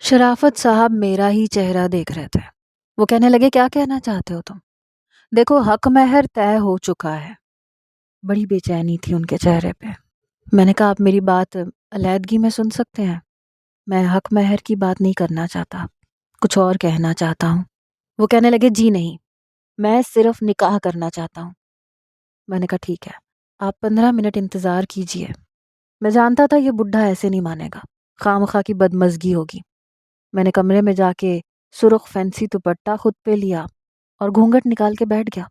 شرافت صاحب میرا ہی چہرہ دیکھ رہے تھے۔ وہ کہنے لگے کیا کہنا چاہتے ہو تم؟ دیکھو حق مہر طے ہو چکا ہے۔ بڑی بے چینی تھی ان کے چہرے پہ۔ میں نے کہا آپ میری بات علیحدگی میں سن سکتے ہیں؟ میں حق مہر کی بات نہیں کرنا چاہتا، کچھ اور کہنا چاہتا ہوں۔ وہ کہنے لگے جی نہیں، میں صرف نکاح کرنا چاہتا ہوں۔ میں نے کہا ٹھیک ہے، آپ 15 منٹ انتظار کیجئے۔ میں جانتا تھا یہ بڈھا ایسے نہیں مانے گا، خواہ کی بدمزگی ہوگی۔ میں نے کمرے میں جا کے سرخ فینسی دوپٹہ خود پہ لیا اور گھونگھٹ نکال کے بیٹھ گیا۔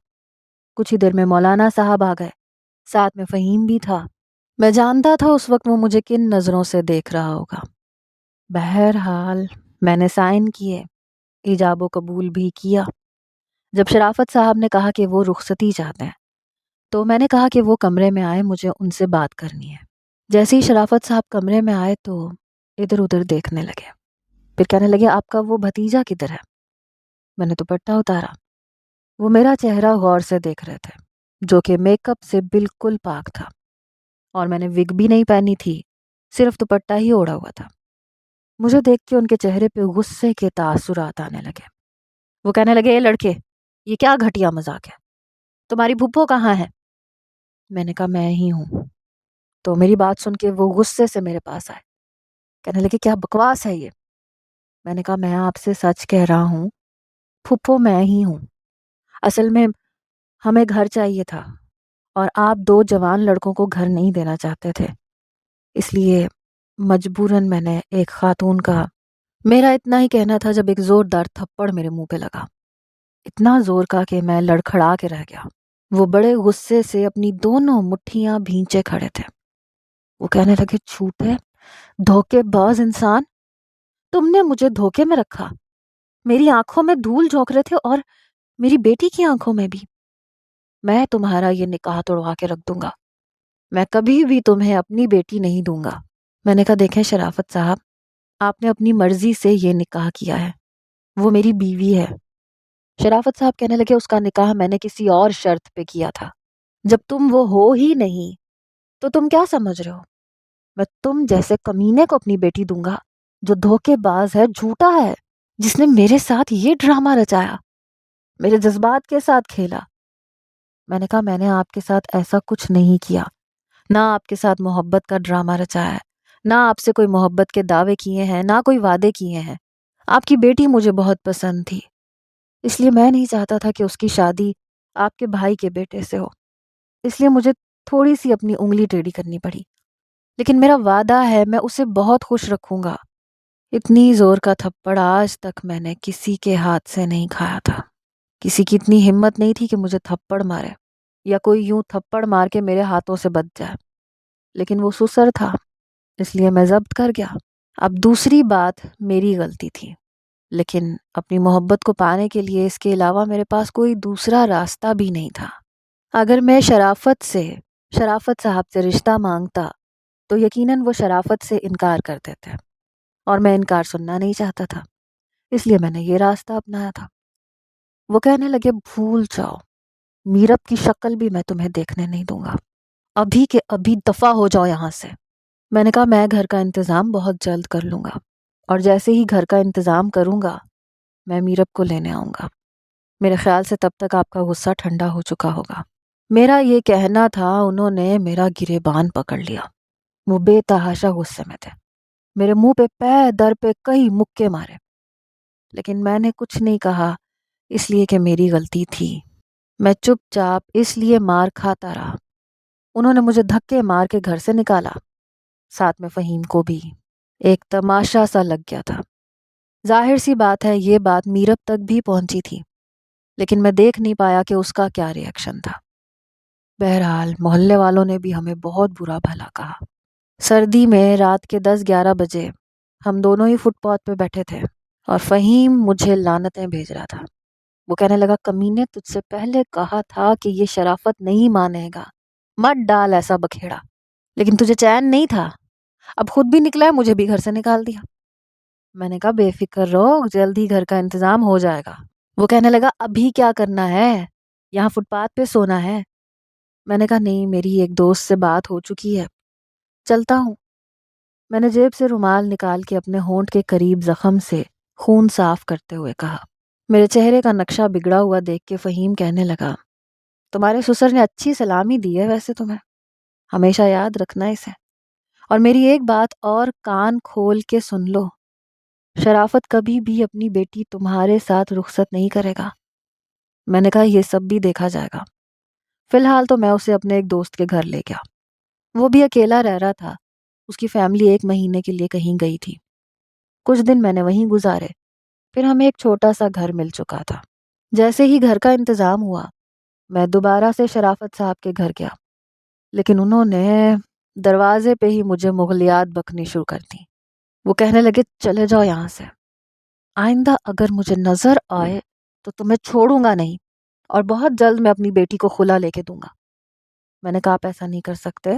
کچھ ہی دیر میں مولانا صاحب آ گئے، ساتھ میں فہیم بھی تھا۔ میں جانتا تھا اس وقت وہ مجھے کن نظروں سے دیکھ رہا ہوگا۔ بہرحال میں نے سائن کیے، ایجاب و قبول بھی کیا۔ جب شرافت صاحب نے کہا کہ وہ رخصتی چاہتے ہیں تو میں نے کہا کہ وہ کمرے میں آئے، مجھے ان سے بات کرنی ہے۔ جیسے ہی شرافت صاحب کمرے میں آئے تو ادھر ادھر دیکھنے لگے، پھر کہنے لگے آپ کا وہ بھتیجا کدھر ہے؟ میں نے دوپٹہ اتارا۔ وہ میرا چہرہ غور سے دیکھ رہے تھے، جو کہ میک اپ سے بالکل پاک تھا، اور میں نے وگ بھی نہیں پہنی تھی، صرف دوپٹہ ہی اوڑھا ہوا تھا۔ مجھے دیکھ کے ان کے چہرے پہ غصے کے تاثرات آنے لگے۔ وہ کہنے لگے اے لڑکے، یہ کیا گھٹیا مذاق ہے؟ تمہاری پھپھو کہاں ہے؟ میں نے کہا میں ہی ہوں۔ تو میری بات سن کے وہ غصے سے میرے پاس آئے، کہنے لگے کیا بکواس ہے یہ؟ میں نے کہا میں آپ سے سچ کہہ رہا ہوں، پھپھو میں ہی ہوں۔ اصل میں ہمیں گھر چاہیے تھا اور آپ 2 جوان لڑکوں کو گھر نہیں دینا چاہتے تھے، اس لیے مجبوراً میں نے ایک خاتون کا، میرا اتنا ہی کہنا تھا جب ایک زوردار تھپڑ میرے منہ پہ لگا، اتنا زور کا کہ میں لڑکھڑا کے رہ گیا۔ وہ بڑے غصے سے اپنی دونوں مٹھیاں بھینچے کھڑے تھے۔ وہ کہنے لگے جھوٹے دھوکے باز انسان، تم نے مجھے دھوکے میں رکھا، میری آنکھوں میں دھول جھونک رہے تھے اور میری بیٹی کی آنکھوں میں بھی۔ میں تمہارا یہ نکاح توڑوا کے رکھ دوں گا، میں کبھی بھی تمہیں اپنی بیٹی نہیں دوں گا۔ میں نے کہا دیکھیں شرافت صاحب، آپ نے اپنی مرضی سے یہ نکاح کیا ہے، وہ میری بیوی ہے۔ شرافت صاحب کہنے لگے اس کا نکاح میں نے کسی اور شرط پہ کیا تھا، جب تم وہ ہو ہی نہیں تو تم کیا سمجھ رہے ہو؟ میں تم جیسے کمینے کو اپنی بیٹی دوں گا جو دھوکے باز ہے، جھوٹا ہے، جس نے میرے ساتھ یہ ڈرامہ رچایا، میرے جذبات کے ساتھ کھیلا۔ میں نے کہا میں نے آپ کے ساتھ ایسا کچھ نہیں کیا، نہ آپ کے ساتھ محبت کا ڈرامہ رچایا ہے، نہ آپ سے کوئی محبت کے دعوے کیے ہیں، نہ کوئی وعدے کیے ہیں۔ آپ کی بیٹی مجھے بہت پسند تھی، اس لیے میں نہیں چاہتا تھا کہ اس کی شادی آپ کے بھائی کے بیٹے سے ہو، اس لیے مجھے تھوڑی سی اپنی انگلی ٹیڑھی کرنی پڑی، لیکن میرا وعدہ ہے میں اسے بہت خوش رکھوں گا۔ اتنی زور کا تھپڑ آج تک میں نے کسی کے ہاتھ سے نہیں کھایا تھا۔ کسی کی اتنی ہمت نہیں تھی کہ مجھے تھپڑ مارے، یا کوئی یوں تھپڑ مار کے میرے ہاتھوں سے بچ جائے، لیکن وہ سسر تھا، اس لیے میں ضبط کر گیا۔ اب دوسری بات میری غلطی تھی، لیکن اپنی محبت کو پانے کے لیے اس کے علاوہ میرے پاس کوئی دوسرا راستہ بھی نہیں تھا۔ اگر میں شرافت صاحب سے رشتہ مانگتا تو یقیناً وہ شرافت سے انکار کر دیتے، اور میں انکار سننا نہیں چاہتا تھا، اس لیے میں نے یہ راستہ اپنایا تھا۔ وہ کہنے لگے بھول جاؤ، میرب کی شکل بھی میں تمہیں دیکھنے نہیں دوں گا، ابھی کے ابھی دفع ہو جاؤ یہاں سے۔ میں نے کہا میں گھر کا انتظام بہت جلد کر لوں گا، اور جیسے ہی گھر کا انتظام کروں گا میں میرب کو لینے آؤں گا۔ میرے خیال سے تب تک آپ کا غصہ ٹھنڈا ہو چکا ہوگا۔ میرا یہ کہنا تھا، انہوں نے میرا گریبان پکڑ لیا۔ وہ بے تحاشا غصے میں تھے، میرے منہ پہ در پہ کئی مکے مارے، لیکن میں نے کچھ نہیں کہا، اس لیے کہ میری غلطی تھی۔ میں چپ چاپ اس لیے مار کھاتا رہا۔ انہوں نے مجھے دھکے مار کے گھر سے نکالا، ساتھ میں فہیم کو بھی۔ ایک تماشا سا لگ گیا تھا۔ ظاہر سی بات ہے یہ بات میرب تک بھی پہنچی تھی، لیکن میں دیکھ نہیں پایا کہ اس کا کیا ری ایکشن تھا۔ بہرحال محلے والوں نے بھی ہمیں بہت برا بھلا کہا۔ سردی میں رات کے 10-11 بجے ہم دونوں ہی فٹ پاتھ پہ بیٹھے تھے، اور فہیم مجھے لعنتیں بھیج رہا تھا۔ وہ کہنے لگا کمینے، تجھ سے پہلے کہا تھا کہ یہ شرافت نہیں مانے گا، مت ڈال ایسا بکھیڑا، لیکن تجھے چین نہیں تھا، اب خود بھی نکلا ہے، مجھے بھی گھر سے نکال دیا۔ میں نے کہا بے فکر رہو، جلد ہی گھر کا انتظام ہو جائے گا۔ وہ کہنے لگا ابھی کیا کرنا ہے، یہاں فٹ پاتھ پہ سونا ہے۔ میں نے کہا نہیں، میری ایک دوست سے بات ہو چکی ہے، چلتا ہوں۔ میں نے جیب سے رومال نکال کے اپنے ہونٹ کے قریب زخم سے خون صاف کرتے ہوئے کہا۔ میرے چہرے کا نقشہ بگڑا ہوا دیکھ کے فہیم کہنے لگا، تمہارے سسر نے اچھی سلامی دی ہے ویسے تمہیں، ہمیشہ یاد رکھنا اسے۔ اور میری ایک بات اور کان کھول کے سن لو، شرافت کبھی بھی اپنی بیٹی تمہارے ساتھ رخصت نہیں کرے گا۔ میں نے کہا یہ سب بھی دیکھا جائے گا، فی الحال تو میں اسے اپنے ایک دوست کے گھر لے گیا، وہ بھی اکیلا رہ رہا تھا، اس کی فیملی 1 مہینے کے لیے کہیں گئی تھی، کچھ دن میں نے وہیں گزارے، پھر ہمیں ایک چھوٹا سا گھر مل چکا تھا۔ جیسے ہی گھر کا انتظام ہوا میں دوبارہ سے شرافت صاحب کے گھر گیا، لیکن انہوں نے دروازے پہ ہی مجھے مغلیات بکنی شروع کر دی۔ وہ کہنے لگے چلے جاؤ یہاں سے، آئندہ اگر مجھے نظر آئے تو تمہیں چھوڑوں گا نہیں، اور بہت جلد میں اپنی بیٹی کو خلا لے کے دوں گا۔ میں نے کہا آپ ایسا نہیں کر سکتے،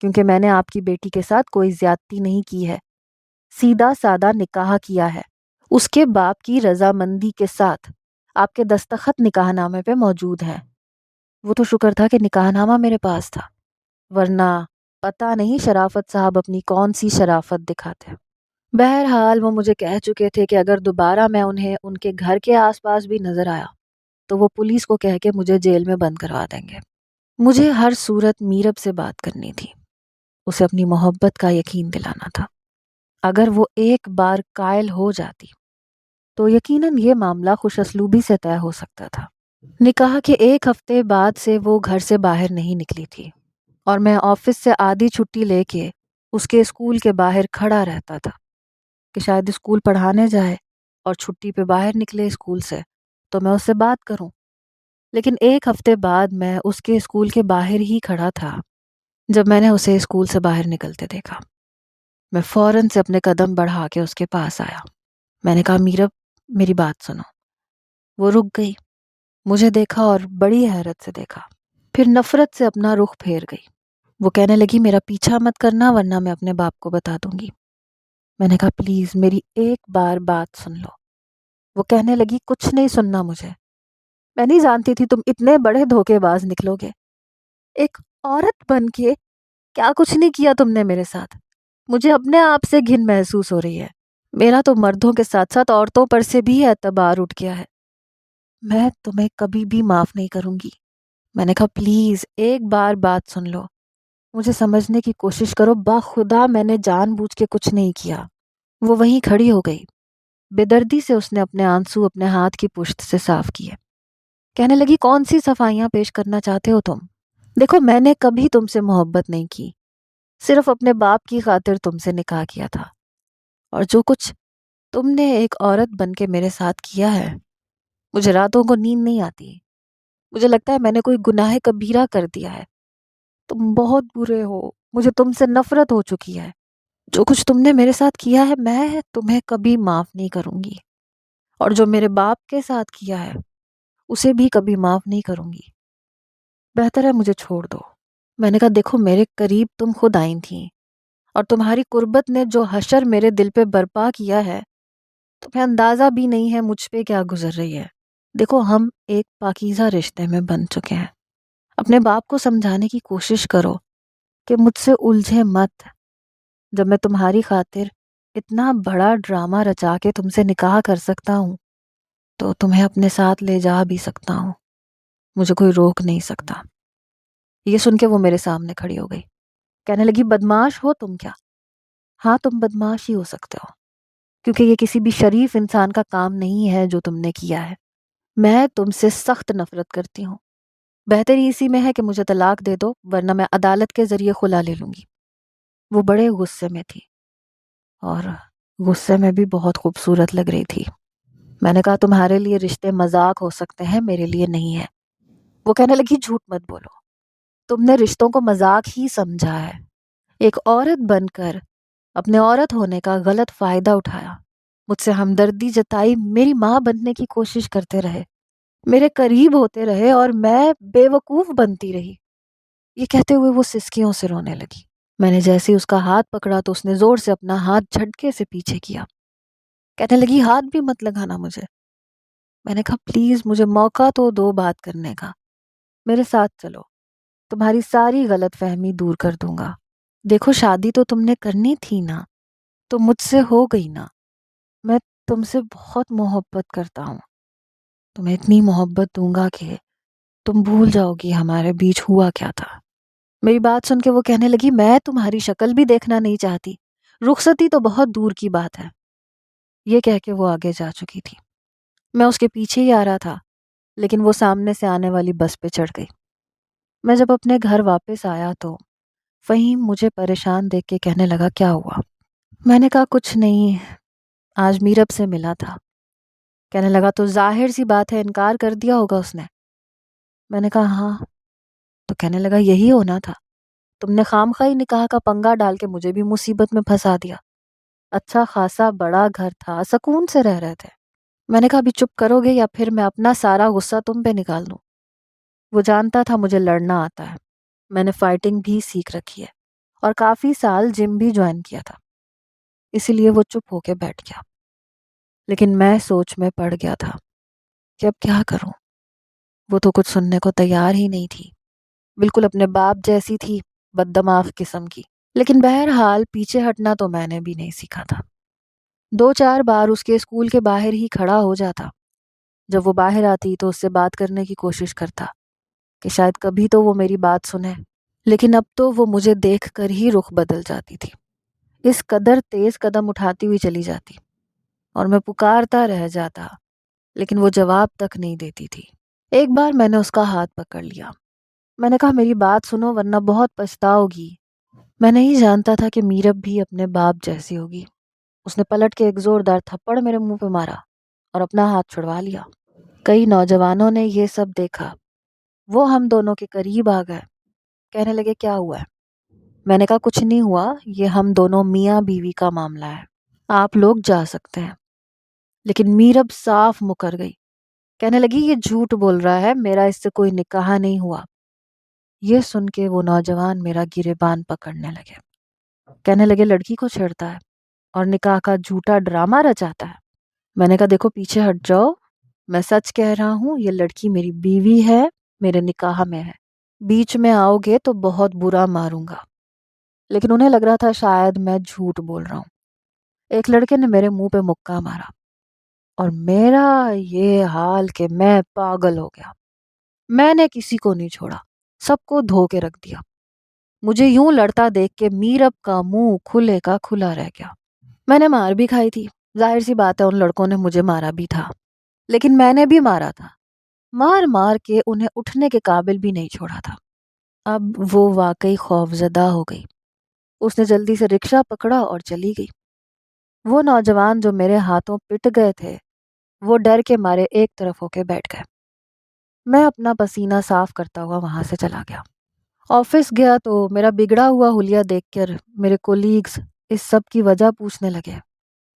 کیونکہ میں نے آپ کی بیٹی کے ساتھ کوئی زیادتی نہیں کی ہے، سیدھا سادہ نکاح کیا ہے، اس کے باپ کی رضامندی کے ساتھ آپ کے دستخط نکاح نامے پہ موجود ہیں۔ وہ تو شکر تھا کہ نکاح نامہ میرے پاس تھا، ورنہ پتہ نہیں شرافت صاحب اپنی کون سی شرافت دکھاتے۔ بہرحال وہ مجھے کہہ چکے تھے کہ اگر دوبارہ میں انہیں ان کے گھر کے آس پاس بھی نظر آیا تو وہ پولیس کو کہہ کے مجھے جیل میں بند کروا دیں گے۔ مجھے ہر صورت میرب سے بات کرنی تھی، اسے اپنی محبت کا یقین دلانا تھا۔ اگر وہ ایک بار قائل ہو جاتی تو یقیناً یہ معاملہ خوش اسلوبی سے طے ہو سکتا تھا۔ نکاح کے 1 ہفتے بعد سے وہ گھر سے باہر نہیں نکلی تھی، اور میں آفس سے آدھی چھٹی لے کے اس کے اسکول کے باہر کھڑا رہتا تھا کہ شاید اسکول پڑھانے جائے اور چھٹی پہ باہر نکلے اسکول سے تو میں اس سے بات کروں۔ لیکن 1 ہفتے بعد میں اس کے اسکول کے باہر ہی کھڑا تھا جب میں نے اسے اسکول سے باہر نکلتے دیکھا۔ میں فوراً سے اپنے قدم بڑھا کے اس کے پاس آیا۔ میں نے کہا میرب میری بات سنو۔ وہ رک گئی، مجھے دیکھا اور بڑی حیرت سے دیکھا، پھر نفرت سے اپنا رخ پھیر گئی۔ وہ کہنے لگی میرا پیچھا مت کرنا ورنہ میں اپنے باپ کو بتا دوں گی۔ میں نے کہا پلیز میری ایک بار بات سن لو۔ وہ کہنے لگی کچھ نہیں سننا مجھے، میں نہیں جانتی تھی تم اتنے بڑے دھوکے باز نکلو گے۔ ایک عورت بن کے کیا کچھ نہیں کیا تم نے میرے ساتھ، مجھے اپنے آپ سے گھن محسوس ہو رہی ہے۔ میرا تو مردوں کے ساتھ ساتھ عورتوں پر سے بھی اعتبار اٹھ گیا ہے، میں تمہیں کبھی بھی معاف نہیں کروں گی۔ میں نے کہا پلیز ایک بار بات سن لو، مجھے سمجھنے کی کوشش کرو، باخدا میں نے جان بوجھ کے کچھ نہیں کیا۔ وہ وہیں کھڑی ہو گئی، بے دردی سے اس نے اپنے آنسو اپنے ہاتھ کی پشت سے صاف کیے، کہنے لگی کون سی صفائیاں پیش کرنا چاہتے ہو تم؟ دیکھو میں نے کبھی تم سے محبت نہیں کی، صرف اپنے باپ کی خاطر تم سے نکاح کیا تھا، اور جو کچھ تم نے ایک عورت بن کے میرے ساتھ کیا ہے، مجھے راتوں کو نیند نہیں آتی، مجھے لگتا ہے میں نے کوئی گناہ کبیرہ کر دیا ہے۔ تم بہت برے ہو، مجھے تم سے نفرت ہو چکی ہے، جو کچھ تم نے میرے ساتھ کیا ہے میں تمہیں کبھی معاف نہیں کروں گی، اور جو میرے باپ کے ساتھ کیا ہے اسے بھی کبھی معاف نہیں کروں گی، بہتر ہے مجھے چھوڑ دو۔ میں نے کہا دیکھو میرے قریب تم خود آئی تھیں، اور تمہاری قربت نے جو حشر میرے دل پہ برپا کیا ہے تمہیں اندازہ بھی نہیں ہے مجھ پہ کیا گزر رہی ہے۔ دیکھو ہم ایک پاکیزہ رشتے میں بن چکے ہیں، اپنے باپ کو سمجھانے کی کوشش کرو کہ مجھ سے الجھے مت۔ جب میں تمہاری خاطر اتنا بڑا ڈرامہ رچا کے تم سے نکاح کر سکتا ہوں تو تمہیں اپنے ساتھ لے جا بھی سکتا ہوں، مجھے کوئی روک نہیں سکتا۔ یہ سن کے وہ میرے سامنے کھڑی ہو گئی، کہنے لگی بدماش ہو تم کیا؟ ہاں تم بدماش ہی ہو سکتے ہو، کیونکہ یہ کسی بھی شریف انسان کا کام نہیں ہے جو تم نے کیا ہے۔ میں تم سے سخت نفرت کرتی ہوں، بہتری اسی میں ہے کہ مجھے طلاق دے دو ورنہ میں عدالت کے ذریعے خلا لے لوں گی۔ وہ بڑے غصے میں تھی، اور غصے میں بھی بہت خوبصورت لگ رہی تھی۔ میں نے کہا تمہارے لیے رشتے مذاق ہو سکتے ہیں، میرے لیے نہیں ہے۔ وہ کہنے لگی جھوٹ مت بولو، تم نے رشتوں کو مذاق ہی سمجھا ہے، ایک عورت بن کر اپنے عورت ہونے کا غلط فائدہ اٹھایا، مجھ سے ہمدردی جتائی، میری ماں بننے کی کوشش کرتے رہے، میرے قریب ہوتے رہے، اور میں بے وقوف بنتی رہی۔ یہ کہتے ہوئے وہ سسکیوں سے رونے لگی۔ میں نے جیسے اس کا ہاتھ پکڑا تو اس نے زور سے اپنا ہاتھ جھٹکے سے پیچھے کیا، کہنے لگی ہاتھ بھی مت لگانا مجھے۔ میں نے کہا پلیز مجھے موقع تو دو بات کرنے کا، میرے ساتھ چلو، تمہاری ساری غلط فہمی دور کر دوں گا۔ دیکھو شادی تو تم نے کرنی تھی نا، تو مجھ سے ہو گئی نا. میں تم سے بہت محبت کرتا ہوں. تمہیں اتنی محبت دوں گا کہ تم بھول جاؤ گی ہمارے بیچ ہوا کیا تھا. میری بات سن کے وہ کہنے لگی میں تمہاری شکل بھی دیکھنا نہیں چاہتی، رخصتی تو بہت دور کی بات ہے. یہ کہہ کے وہ آگے جا چکی تھی. میں اس کے پیچھے ہی آ رہا تھا، لیکن وہ سامنے سے آنے والی بس پہ چڑھ گئی. میں جب اپنے گھر واپس آیا تو فہیم مجھے پریشان دیکھ کے کہنے لگا کیا ہوا؟ میں نے کہا کچھ نہیں، آج میرب سے ملا تھا. کہنے لگا تو ظاہر سی بات ہے انکار کر دیا ہوگا اس نے. میں نے کہا ہاں. تو کہنے لگا یہی ہونا تھا، تم نے خام خواہ نکاح کا پنگا ڈال کے مجھے بھی مصیبت میں پھنسا دیا. اچھا خاصا بڑا گھر تھا، سکون سے رہ رہے تھے. میں نے کہا ابھی چپ کرو گے یا پھر میں اپنا سارا غصہ تم پہ نکال دوں. وہ جانتا تھا مجھے لڑنا آتا ہے، میں نے فائٹنگ بھی سیکھ رکھی ہے اور کافی سال جم بھی جوائن کیا تھا، اسی لیے وہ چپ ہو کے بیٹھ گیا. لیکن میں سوچ میں پڑ گیا تھا کہ اب کیا کروں. وہ تو کچھ سننے کو تیار ہی نہیں تھی، بالکل اپنے باپ جیسی تھی، بد دماغ قسم کی. لیکن بہرحال پیچھے ہٹنا تو میں نے بھی نہیں سیکھا تھا. 2-4 بار اس کے اسکول کے باہر ہی کھڑا ہو جاتا. جب وہ باہر آتی تو اس سے بات کرنے کی کوشش کرتا کہ شاید کبھی تو وہ میری بات سنے، لیکن اب تو وہ مجھے دیکھ کر ہی رخ بدل جاتی تھی. اس قدر تیز قدم اٹھاتی ہوئی چلی جاتی اور میں پکارتا رہ جاتا، لیکن وہ جواب تک نہیں دیتی تھی. ایک بار میں نے اس کا ہاتھ پکڑ لیا. میں نے کہا میری بات سنو ورنہ بہت پچھتاؤ گی. میں نہیں جانتا تھا کہ میرب بھی اپنے باپ جیسی ہوگی. اس نے پلٹ کے ایک زوردار تھپڑ میرے منہ پہ مارا اور اپنا ہاتھ چھڑوا لیا. کئی نوجوانوں نے یہ سب دیکھا. وہ ہم دونوں کے قریب آ گئے، کہنے لگے کیا ہوا ہے؟ میں نے کہا کچھ نہیں ہوا، یہ ہم دونوں میاں بیوی کا معاملہ ہے، آپ لوگ جا سکتے ہیں. لیکن میرب صاف مکر گئی، کہنے لگی یہ جھوٹ بول رہا ہے، میرا اس سے کوئی نکاح نہیں ہوا. یہ سن کے وہ نوجوان میرا گریبان پکڑنے لگے، کہنے لگے لڑکی کو چھیڑتا ہے اور نکاح کا جھوٹا ڈرامہ رچاتا ہے. میں نے کہا دیکھو پیچھے ہٹ جاؤ، میں سچ کہہ رہا ہوں، یہ لڑکی میری بیوی ہے، میرے نکاح میں ہے. بیچ میں آؤ گے تو بہت برا ماروں گا. لیکن انہیں لگ رہا تھا شاید میں جھوٹ بول رہا ہوں. ایک لڑکے نے میرے منہ پہ مکہ مارا اور میرا یہ حال کہ میں پاگل ہو گیا. میں نے کسی کو نہیں چھوڑا، سب کو دھو کے رکھ دیا. مجھے یوں لڑتا دیکھ کے میرب کا منہ کھلے کا کھلا رہ گیا. میں نے مار بھی کھائی تھی، ظاہر سی بات ہے ان لڑکوں نے مجھے مارا بھی تھا، لیکن میں نے بھی مارا تھا، مار مار کے انہیں اٹھنے کے قابل بھی نہیں چھوڑا تھا. اب وہ واقعی خوفزدہ ہو گئی. اس نے جلدی سے رکشہ پکڑا اور چلی گئی. وہ نوجوان جو میرے ہاتھوں پٹ گئے تھے وہ ڈر کے مارے ایک طرف ہو کے بیٹھ گئے. میں اپنا پسینہ صاف کرتا ہوا وہاں سے چلا گیا. آفس گیا تو میرا بگڑا ہوا حلیہ دیکھ کر میرے کولیگز اس سب کی وجہ پوچھنے لگے.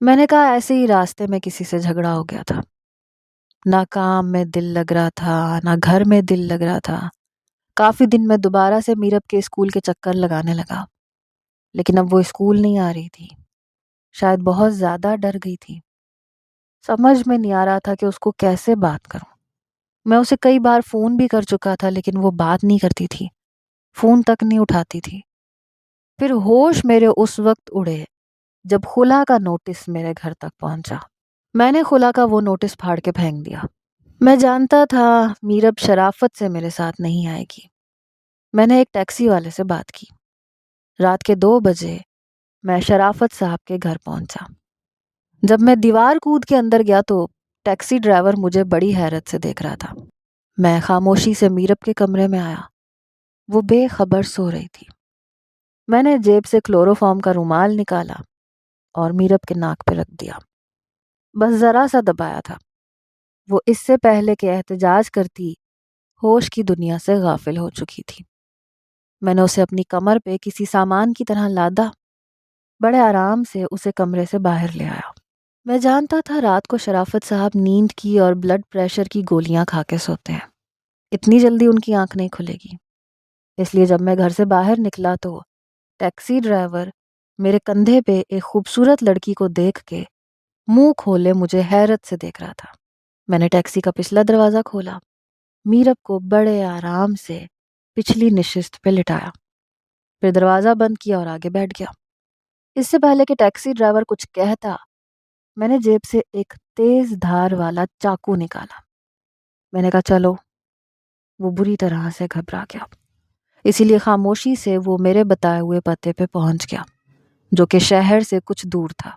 میں نے کہا ایسے ہی راستے میں کسی سے جھگڑا ہو گیا تھا. نہ کام میں دل لگ رہا تھا، نہ گھر میں دل لگ رہا تھا. کافی دن میں دوبارہ سے میرب کے اسکول کے چکر لگانے لگا، لیکن اب وہ اسکول نہیں آ رہی تھی. شاید بہت زیادہ ڈر گئی تھی. سمجھ میں نہیں آ رہا تھا کہ اس کو کیسے بات کروں. میں اسے کئی بار فون بھی کر چکا تھا لیکن وہ بات نہیں کرتی تھی، فون تک نہیں اٹھاتی تھی. پھر ہوش میرے اس وقت اڑے جب خلا کا نوٹس میرے گھر تک پہنچا. میں نے خلا کا وہ نوٹس پھاڑ کے پھینک دیا. میں جانتا تھا میرب شرافت سے میرے ساتھ نہیں آئے گی. میں نے ایک ٹیکسی والے سے بات کی. رات کے 2 بجے میں شرافت صاحب کے گھر پہنچا. جب میں دیوار کود کے اندر گیا تو ٹیکسی ڈرائیور مجھے بڑی حیرت سے دیکھ رہا تھا. میں خاموشی سے میرب کے کمرے میں آیا. وہ بے خبر سو رہی تھی. میں نے جیب سے کلوروفارم کا رومال نکالا اور میرب کے ناک پہ رکھ دیا. بس ذرا سا دبایا تھا. وہ اس سے پہلے کہ احتجاج کرتی ہوش کی دنیا سے غافل ہو چکی تھی. میں نے اسے اپنی کمر پہ کسی سامان کی طرح لادا. بڑے آرام سے اسے کمرے سے باہر لے آیا. میں جانتا تھا رات کو شرافت صاحب نیند کی اور بلڈ پریشر کی گولیاں کھا کے سوتے ہیں، اتنی جلدی ان کی آنکھ نہیں کھلے گی. اس لیے جب میں گھر سے باہر نکلا تو ٹیکسی ڈرائیور میرے کندھے پہ ایک خوبصورت لڑکی کو دیکھ کے منہ کھولے مجھے حیرت سے دیکھ رہا تھا. میں نے ٹیکسی کا پچھلا دروازہ کھولا، میرب کو بڑے آرام سے پچھلی نشست پہ لٹایا. پھر دروازہ بند کیا اور آگے بیٹھ گیا۔ اس سے پہلے کہ ٹیکسی ڈرائیور کچھ کہتا، میں نے جیب سے ایک تیز دھار والا چاقو نکالا۔ میں نے کہا چلو۔ وہ بری طرح سے گھبرا گیا، اسی لیے خاموشی سے وہ میرے بتائے ہوئے پتے پہ پہنچ گیا، جو کہ شہر سے کچھ دور تھا۔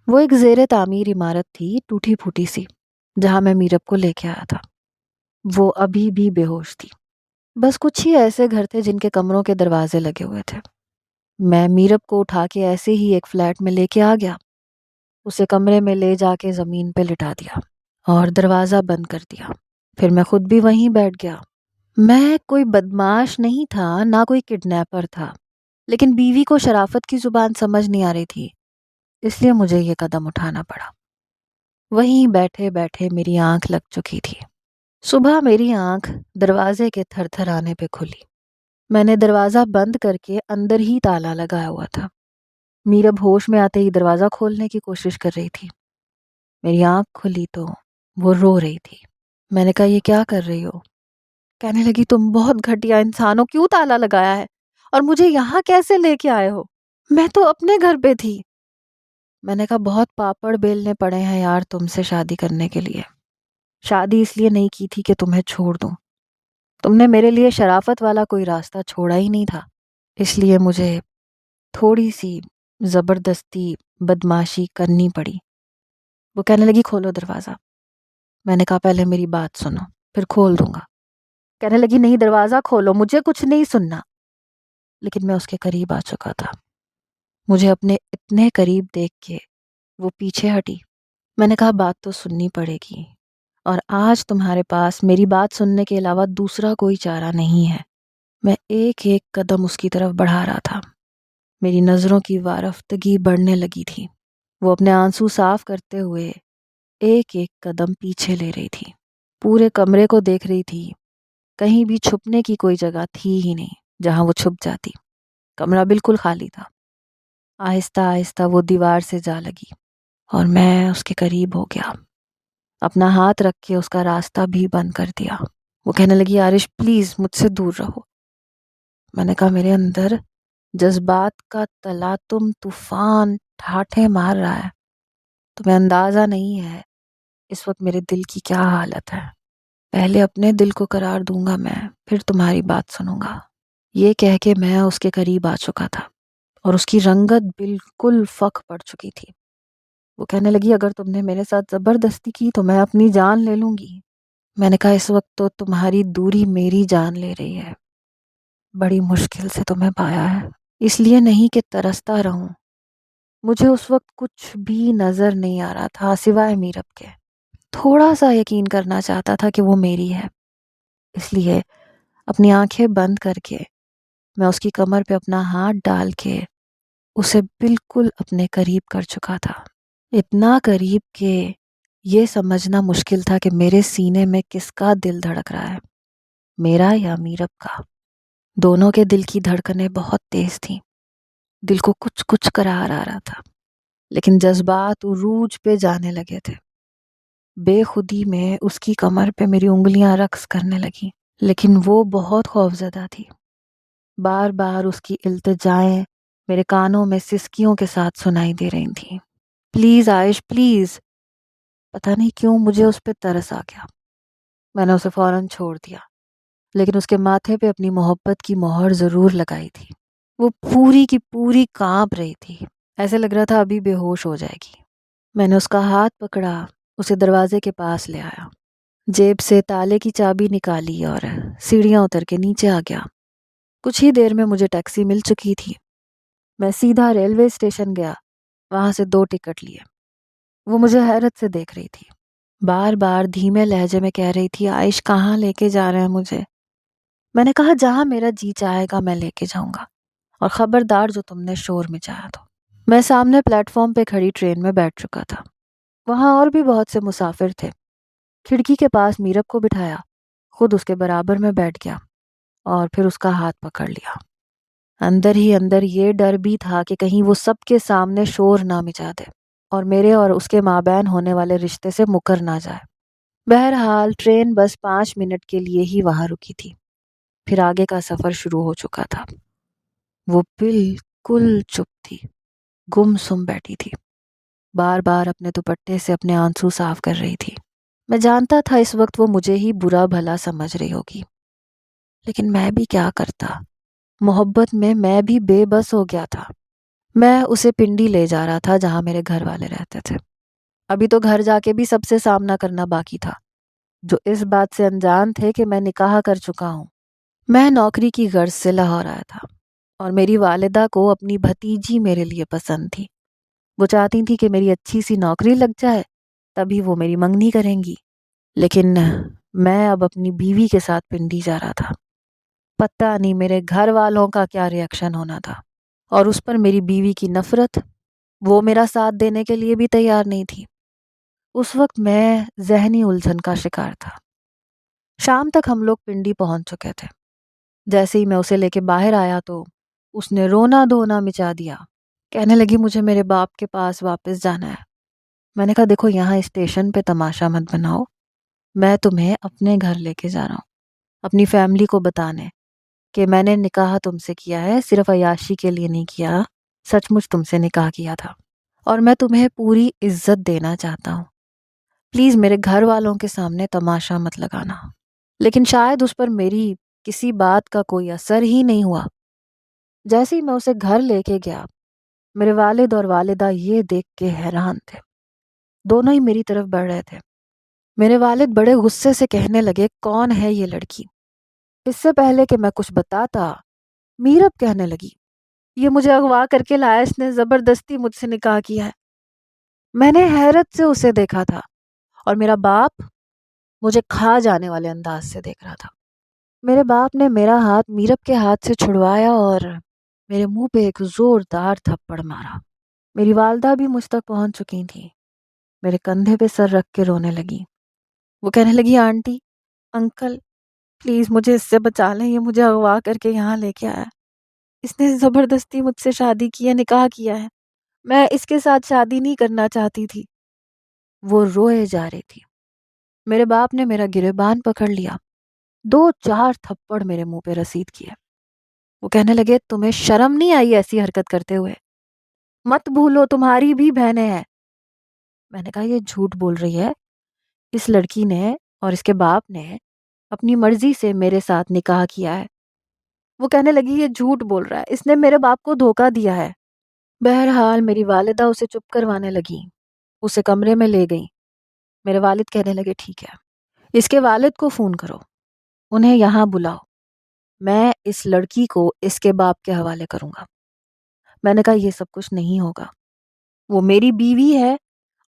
وہ ایک زیر تعمیر عمارت تھی، ٹوٹی پھوٹی سی، جہاں میں میرب کو لے کے آیا تھا۔ وہ ابھی بھی بے ہوش تھی۔ بس کچھ ہی ایسے گھر تھے جن کے کمروں کے دروازے لگے ہوئے تھے۔ میں میرب کو اٹھا کے ایسے ہی ایک فلیٹ میں لے کے آ گیا، اسے کمرے میں لے جا کے زمین پہ لٹا دیا اور دروازہ بند کر دیا۔ پھر میں خود بھی وہیں بیٹھ گیا۔ میں کوئی بدماش نہیں تھا، نہ کوئی کڈنیپر تھا، لیکن بیوی کو شرافت کی زبان سمجھ نہیں آ رہی تھی، اس لیے مجھے یہ قدم اٹھانا پڑا۔ وہیں بیٹھے بیٹھے میری آنکھ لگ چکی تھی۔ صبح میری آنکھ دروازے کے تھر تھر آنے پہ کھلی۔ میں نے دروازہ بند کر کے اندر ہی تالا لگایا ہوا تھا۔ میرب ہوش میں آتے ہی دروازہ کھولنے کی کوشش کر رہی تھی۔ میری آنکھ کھلی تو وہ رو رہی تھی۔ میں نے کہا یہ کیا کر رہی ہو؟ کہنے لگی تم بہت گھٹیا انسان ہو، کیوں تالا لگایا ہے اور مجھے یہاں کیسے لے کے آئے ہو؟ میں تو اپنے گھر پہ تھی۔ میں نے کہا بہت پاپڑ بیلنے پڑے ہیں یار تم سے شادی کرنے کے لیے۔ شادی اس لیے نہیں کی تھی کہ تمہیں چھوڑ دوں، تم نے میرے لیے شرافت والا کوئی راستہ چھوڑا ہی نہیں تھا، اس لیے مجھے تھوڑی سی زبردستی بدماشی کرنی پڑی۔ وہ کہنے لگی کھولو دروازہ۔ میں نے کہا پہلے میری بات سنو پھر کھول دوں گا۔ کہنے لگی نہیں دروازہ کھولو، مجھے کچھ نہیں سننا۔ لیکن میں اس کے قریب آ چکا تھا۔ مجھے اپنے اتنے قریب دیکھ کے وہ پیچھے ہٹی۔ میں نے کہا بات تو سننی پڑے گی، اور آج تمہارے پاس میری بات سننے کے علاوہ دوسرا کوئی چارہ نہیں ہے۔ میں ایک ایک قدم اس کی طرف بڑھا رہا تھا۔ میری نظروں کی وارفتگی بڑھنے لگی تھی۔ وہ اپنے آنسو صاف کرتے ہوئے ایک ایک قدم پیچھے لے رہی تھی۔ پورے کمرے کو دیکھ رہی تھی، کہیں بھی چھپنے کی کوئی جگہ تھی ہی نہیں جہاں وہ چھپ جاتی۔ کمرہ بالکل خالی تھا۔ آہستہ آہستہ وہ دیوار سے جا لگی اور میں اس کے قریب ہو گیا۔ اپنا ہاتھ رکھ کے اس کا راستہ بھی بند کر دیا۔ وہ کہنے لگی آرش پلیز مجھ سے دور رہو۔ میں نے کہا میرے اندر جذبات کا تلاطم طوفان ٹھاٹھیں مار رہا ہے، تمہیں اندازہ نہیں ہے اس وقت میرے دل کی کیا حالت ہے۔ پہلے اپنے دل کو قرار دوں گا میں، پھر تمہاری بات سنوں گا۔ یہ کہہ کے میں اس کے قریب آ چکا تھا اور اس کی رنگت بالکل فک پڑ چکی تھی۔ وہ کہنے لگی اگر تم نے میرے ساتھ زبردستی کی تو میں اپنی جان لے لوں گی۔ میں نے کہا اس وقت تو تمہاری دوری میری جان لے رہی ہے، بڑی مشکل سے تمہیں پایا ہے، اس لیے نہیں کہ ترستا رہوں۔ مجھے اس وقت کچھ بھی نظر نہیں آ رہا تھا سوائے میرب کے۔ تھوڑا سا یقین کرنا چاہتا تھا کہ وہ میری ہے، اس لیے اپنی آنکھیں بند کر کے میں اس کی کمر پہ اپنا ہاتھ ڈال کے اسے بالکل اپنے قریب کر چکا تھا۔ اتنا قریب کہ یہ سمجھنا مشکل تھا کہ میرے سینے میں کس کا دل دھڑک رہا ہے، میرا یا میرب کا۔ دونوں کے دل کی دھڑکنیں بہت تیز تھیں، دل کو کچھ کچھ قرار آ رہا تھا، لیکن جذبات عروج پہ جانے لگے تھے۔ بے خودی میں اس کی کمر پہ میری انگلیاں رقص کرنے لگیں، لیکن وہ بہت خوفزدہ تھی۔ بار بار اس کی التجائیں میرے کانوں میں سسکیوں کے ساتھ سنائی دے رہی تھیں، پلیز عائش پلیز۔ پتہ نہیں کیوں مجھے اس پہ ترس آ گیا۔ میں نے اسے فوراً چھوڑ دیا، لیکن اس کے ماتھے پہ اپنی محبت کی مہر ضرور لگائی تھی۔ وہ پوری کی پوری کانپ رہی تھی، ایسے لگ رہا تھا ابھی بے ہوش ہو جائے گی۔ میں نے اس کا ہاتھ پکڑا، اسے دروازے کے پاس لے آیا، جیب سے تالے کی چابی نکالی اور سیڑھیاں اتر کے نیچے آ گیا۔ کچھ ہی دیر میں مجھے ٹیکسی مل چکی تھی۔ میں سیدھا ریلوے اسٹیشن گیا، وہاں سے 2 ٹکٹ لیے۔ وہ مجھے حیرت سے دیکھ رہی تھی، بار بار دھیمے لہجے میں کہہ رہی تھی عائش کہاں لے کے جا رہے ہیں مجھے؟ میں نے کہا جہاں میرا جی چاہے گا میں لے کے جاؤں گا، اور خبردار جو تم نے شور مچایا تو۔ میں سامنے پلیٹ فارم پہ کھڑی ٹرین میں بیٹھ چکا تھا۔ وہاں اور بھی بہت سے مسافر تھے۔ کھڑکی کے پاس میرب کو بٹھایا، خود اس کے برابر میں بیٹھ گیا اور پھر اس کا ہاتھ پکڑ لیا۔ اندر ہی اندر یہ ڈر بھی تھا کہ کہیں وہ سب کے سامنے شور نہ مچا دے اور میرے اور اس کے مابین ہونے والے رشتے سے مکر نہ جائے۔ بہرحال ٹرین بس 5 منٹ کے لیے ہی وہاں رکی تھی، پھر آگے کا سفر شروع ہو چکا تھا۔ وہ بالکل چپ تھی، گمسم بیٹھی تھی، بار بار اپنے دوپٹے سے اپنے آنسو صاف کر رہی تھی۔ میں جانتا تھا اس وقت وہ مجھے ہی برا بھلا سمجھ رہی ہوگی، لیکن میں بھی کیا کرتا، محبت میں بھی بے بس ہو گیا تھا۔ میں اسے پنڈی لے جا رہا تھا جہاں میرے گھر والے رہتے تھے۔ ابھی تو گھر جا کے بھی سب سے سامنا کرنا باقی تھا، جو اس بات سے انجان تھے کہ میں نکاح کر چکا ہوں۔ میں نوکری کی غرض سے لاہور آیا تھا، اور میری والدہ کو اپنی بھتیجی میرے لیے پسند تھی۔ وہ چاہتی تھی کہ میری اچھی سی نوکری لگ جائے، تبھی وہ میری منگنی کریں گی۔ لیکن میں اب اپنی بیوی کے ساتھ پنڈی جا رہا تھا۔ پتہ نہیں میرے گھر والوں کا کیا ری ایکشن ہونا تھا، اور اس پر میری بیوی کی نفرت، وہ میرا ساتھ دینے کے لیے بھی تیار نہیں تھی۔ اس وقت میں ذہنی الجھن کا شکار تھا۔ شام تک ہم لوگ پنڈی پہنچ چکے تھے۔ جیسے ہی میں اسے لے کے باہر آیا تو اس نے رونا دھونا مچا دیا، کہنے لگی مجھے میرے باپ کے پاس واپس جانا ہے۔ میں نے کہا دیکھو یہاں اسٹیشن پہ تماشا مت بناؤ، میں تمہیں اپنے گھر لے کے جا رہا ہوں، اپنی فیملی کو بتانے کہ میں نے نکاح تم سے کیا ہے، صرف عیاشی کے لیے نہیں کیا، سچ مچ تم سے نکاح کیا تھا، اور میں تمہیں پوری عزت دینا چاہتا ہوں۔ پلیز میرے گھر والوں کے سامنے تماشا مت لگانا۔ لیکن شاید اس پر میری کسی بات کا کوئی اثر ہی نہیں ہوا۔ جیسے ہی میں اسے گھر لے کے گیا، میرے والد اور والدہ یہ دیکھ کے حیران تھے، دونوں ہی میری طرف بڑھ رہے تھے۔ میرے والد بڑے غصے سے کہنے لگے کون ہے یہ لڑکی؟ اس سے پہلے کہ میں کچھ بتاتا، میرب کہنے لگی یہ مجھے اغوا کر کے لایا، اس نے زبردستی مجھ سے نکاح کیا ہے۔ میں نے حیرت سے اسے دیکھا تھا، اور میرا باپ مجھے کھا جانے والے انداز سے دیکھ رہا تھا۔ میرے باپ نے میرا ہاتھ میرب کے ہاتھ سے چھڑوایا اور میرے منہ پہ ایک زوردار تھپڑ مارا۔ میری والدہ بھی مجھ تک پہنچ چکی تھی، میرے کندھے پہ سر رکھ کے رونے لگی۔ وہ کہنے لگی آنٹی، انکل، پلیز مجھے اس سے بچا لیں، یہ مجھے اغوا کر کے یہاں لے کے آیا، اس نے زبردستی مجھ سے شادی کی ہے، نکاح کیا ہے، میں اس کے ساتھ شادی نہیں کرنا چاہتی تھی۔ وہ روئے جا رہی تھی۔ میرے باپ نے میرا گریبان پکڑ لیا، 2-4 تھپڑ میرے منہ پہ رسید کیے۔ وہ کہنے لگے تمہیں شرم نہیں آئی ایسی حرکت کرتے ہوئے؟ مت بھولو تمہاری بھی بہنیں ہیں۔ میں نے کہا یہ جھوٹ بول رہی ہے، اس لڑکی نے اور اس کے باپ نے اپنی مرضی سے میرے ساتھ نکاح کیا ہے۔ وہ کہنے لگی یہ جھوٹ بول رہا ہے، اس نے میرے باپ کو دھوکہ دیا ہے۔ بہرحال میری والدہ اسے چپ کروانے لگی، اسے کمرے میں لے گئی۔ میرے والد کہنے لگے ٹھیک ہے، اس کے والد کو فون کرو، انہیں یہاں بلاؤ، میں اس لڑکی کو اس کے باپ کے حوالے کروں گا۔ میں نے کہا یہ سب کچھ نہیں ہوگا، وہ میری بیوی ہے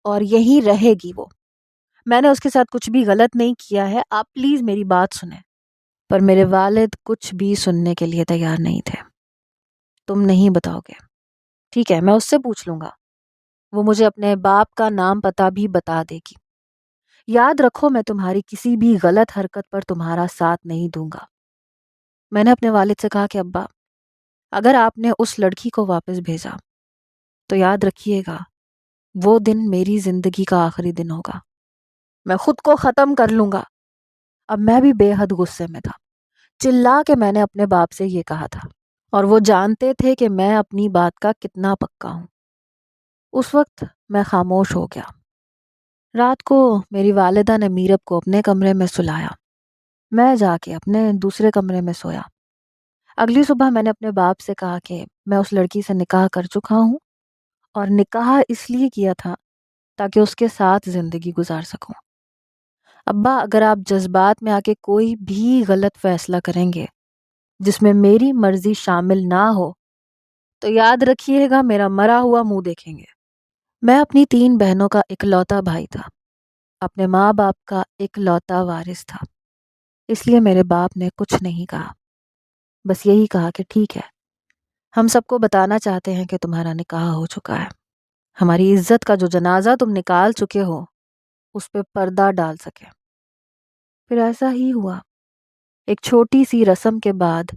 اور یہیں رہے گی وہ، میں نے اس کے ساتھ کچھ بھی غلط نہیں کیا ہے، آپ پلیز میری بات سنیں۔ پر میرے والد کچھ بھی سننے کے لیے تیار نہیں تھے۔ تم نہیں بتاؤ گے؟ ٹھیک ہے، میں اس سے پوچھ لوں گا، وہ مجھے اپنے باپ کا نام پتہ بھی بتا دے گی۔ یاد رکھو میں تمہاری کسی بھی غلط حرکت پر تمہارا ساتھ نہیں دوں گا۔ میں نے اپنے والد سے کہا کہ ابا، اگر آپ نے اس لڑکی کو واپس بھیجا تو یاد رکھیے گا وہ دن میری زندگی کا آخری دن ہوگا، میں خود کو ختم کر لوں گا۔ اب میں بھی بے حد غصے میں تھا، چلا کے میں نے اپنے باپ سے یہ کہا تھا، اور وہ جانتے تھے کہ میں اپنی بات کا کتنا پکا ہوں۔ اس وقت میں خاموش ہو گیا۔ رات کو میری والدہ نے میرب کو اپنے کمرے میں سلایا، میں جا کے اپنے دوسرے کمرے میں سویا۔ اگلی صبح میں نے اپنے باپ سے کہا کہ میں اس لڑکی سے نکاح کر چکا ہوں، اور نکاح اس لیے کیا تھا تاکہ اس کے ساتھ زندگی گزار سکوں۔ ابا اگر آپ جذبات میں آ کے کوئی بھی غلط فیصلہ کریں گے جس میں میری مرضی شامل نہ ہو تو یاد رکھیے گا میرا مرا ہوا منہ دیکھیں گے۔ میں اپنی 3 بہنوں کا اکلوتا بھائی تھا، اپنے ماں باپ کا اکلوتا وارث تھا، اس لیے میرے باپ نے کچھ نہیں کہا، بس یہی کہا کہ ٹھیک ہے، ہم سب کو بتانا چاہتے ہیں کہ تمہارا نکاح ہو چکا ہے، ہماری عزت کا جو جنازہ تم نکال چکے ہو اس پہ پردہ ڈال سکے۔ پھر ایسا ہی ہوا۔ ایک چھوٹی سی رسم کے بعد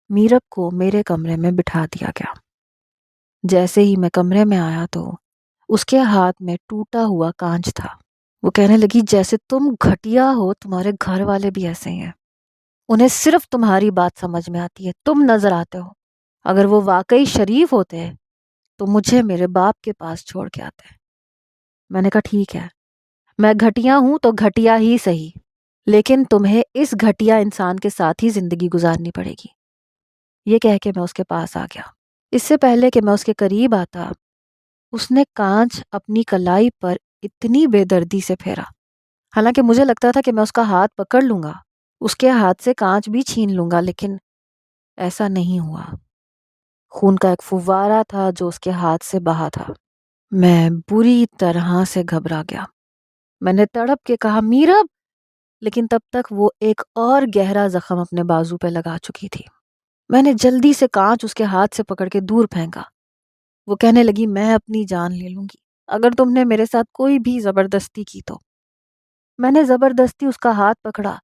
میرب کو میرے کمرے میں بٹھا دیا گیا۔ جیسے ہی میں کمرے میں آیا تو اس کے ہاتھ میں ٹوٹا ہوا کانچ تھا۔ وہ کہنے لگی جیسے تم گھٹیا ہو، تمہارے گھر والے بھی ایسے ہی ہیں، انہیں صرف تمہاری بات سمجھ میں آتی ہے، تم نظر آتے ہو، اگر وہ واقعی شریف ہوتے تو مجھے میرے باپ کے پاس چھوڑ کے آتے۔ میں نے کہا ٹھیک ہے، میں گھٹیا ہوں تو گھٹیا ہی صحیح، لیکن تمہیں اس گھٹیا انسان کے ساتھ ہی زندگی گزارنی پڑے گی۔ یہ کہہ کے میں اس کے پاس آ گیا۔ اس سے پہلے کہ میں اس کے قریب آتا، اس نے کانچ اپنی کلائی پر اتنی بے دردی سے پھیرا، حالانکہ مجھے لگتا تھا کہ میں اس کا ہاتھ پکڑ لوں گا، اس کے ہاتھ سے کانچ بھی چھین لوں گا، لیکن ایسا نہیں ہوا۔ خون کا ایک فوارہ تھا جو اس کے ہاتھ سے بہا تھا۔ میں بری طرح سے گھبرا گیا۔ میں نے تڑپ کے کہا میرب، لیکن تب تک وہ ایک اور گہرا زخم اپنے بازو پہ لگا چکی تھی۔ میں نے جلدی سے کانچ اس کے ہاتھ سے پکڑ کے دور پھینکا۔ وہ کہنے لگی میں اپنی جان لے لوں گی اگر تم نے میرے ساتھ کوئی بھی زبردستی کی تو۔ میں نے زبردستی اس کا ہاتھ پکڑا،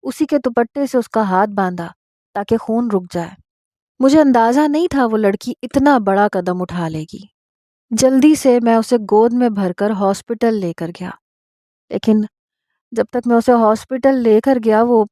اسی کے دوپٹے سے اس کا ہاتھ باندھا تاکہ خون رک جائے۔ مجھے اندازہ نہیں تھا وہ لڑکی اتنا بڑا قدم اٹھا لے گی۔ جلدی سے میں اسے گود میں بھر کر ہاسپٹل لے کر گیا، لیکن جب تک میں اسے ہاسپٹل لے کر گیا وہ